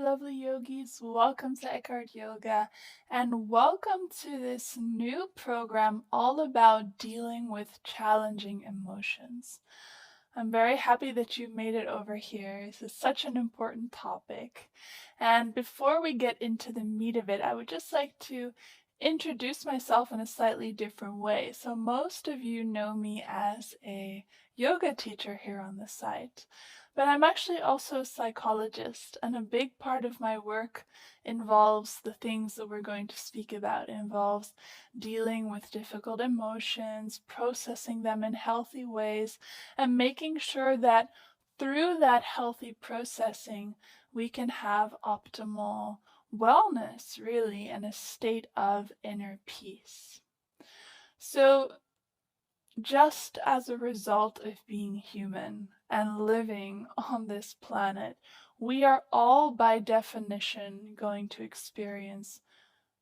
lovely yogis. Welcome to Eckhart Yoga and welcome to this new program all about dealing with challenging emotions. I'm very happy that you made it over here. This is such an important topic. And before we get into the meat of it, I would just like to introduce myself in a slightly different way. So most of you know me as a yoga teacher here on the site. But I'm actually also a psychologist, and a big part of my work involves the things that we're going to speak about. It involves dealing with difficult emotions, processing them in healthy ways, and making sure that through that healthy processing, we can have optimal wellness, really, and a state of inner peace. So, just as a result of being human and living on this planet, we are all by definition going to experience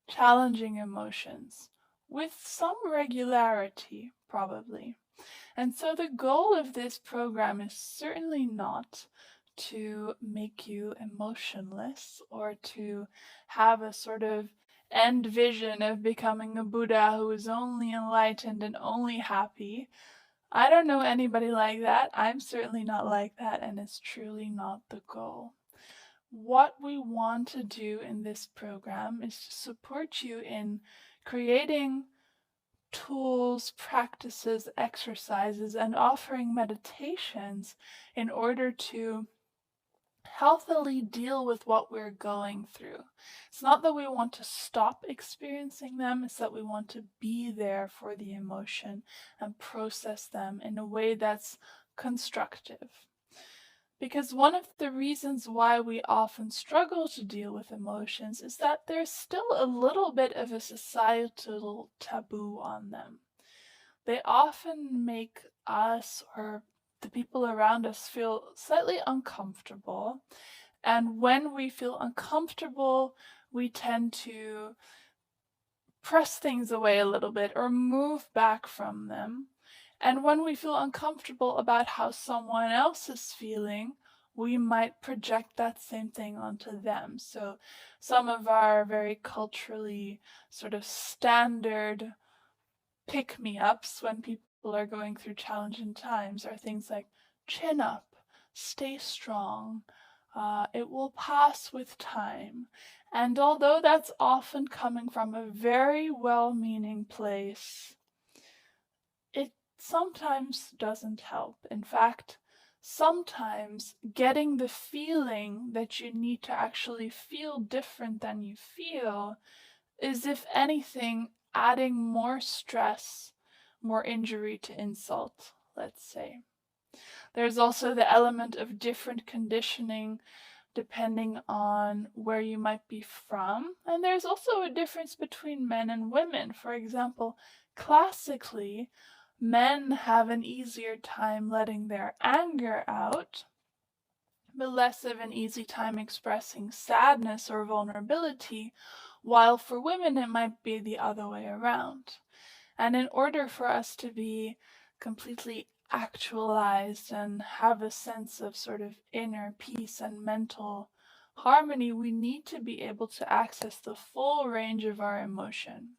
challenging emotions with some regularity, probably. And so the goal of this program is certainly not to make you emotionless or to have a sort of end vision of becoming a Buddha who is only enlightened and only happy. I don't know anybody like that. I'm certainly not like that, and it's truly not the goal. What we want to do in this program is to support you in creating tools, practices, exercises, and offering meditations in order to healthily deal with what we're going through. It's not that we want to stop experiencing them, it's that we want to be there for the emotion and process them in a way that's constructive. Because one of the reasons why we often struggle to deal with emotions is that there's still a little bit of a societal taboo on them. They often make us or the people around us feel slightly uncomfortable. And when we feel uncomfortable, we tend to press things away a little bit or move back from them. And when we feel uncomfortable about how someone else is feeling, we might project that same thing onto them. So some of our very culturally sort of standard pick-me-ups when people are going through challenging times are things like chin up, stay strong, it will pass with time. And although that's often coming from a very well-meaning place, it sometimes doesn't help. In fact, sometimes getting the feeling that you need to actually feel different than you feel is, if anything, adding more stress, more injury to insult, let's say. There's also the element of different conditioning depending on where you might be from. And there's also a difference between men and women. For example, classically, men have an easier time letting their anger out, but less of an easy time expressing sadness or vulnerability, while for women it might be the other way around. And in order for us to be completely actualized and have a sense of sort of inner peace and mental harmony, we need to be able to access the full range of our emotion.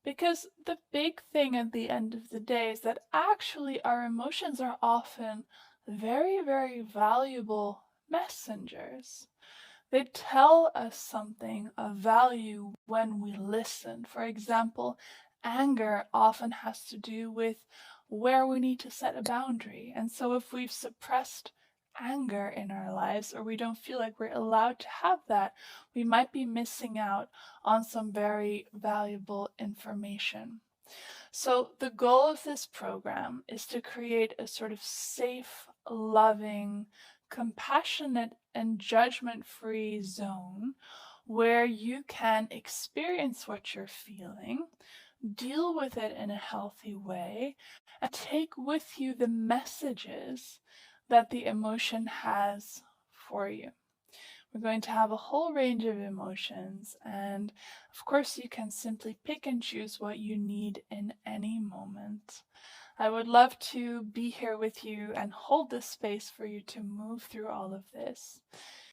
Because the big thing at the end of the day is that actually our emotions are often very, very valuable messengers. They tell us something of value when we listen. For example, anger often has to do with where we need to set a boundary. And so if we've suppressed anger in our lives, or we don't feel like we're allowed to have that, we might be missing out on some very valuable information. So the goal of this program is to create a sort of safe, loving, compassionate, and judgment-free zone where you can experience what you're feeling, deal with it in a healthy way, and take with you the messages that the emotion has for you. We're going to have a whole range of emotions, and of course you can simply pick and choose what you need in any moment. I would love to be here with you and hold this space for you to move through all of this.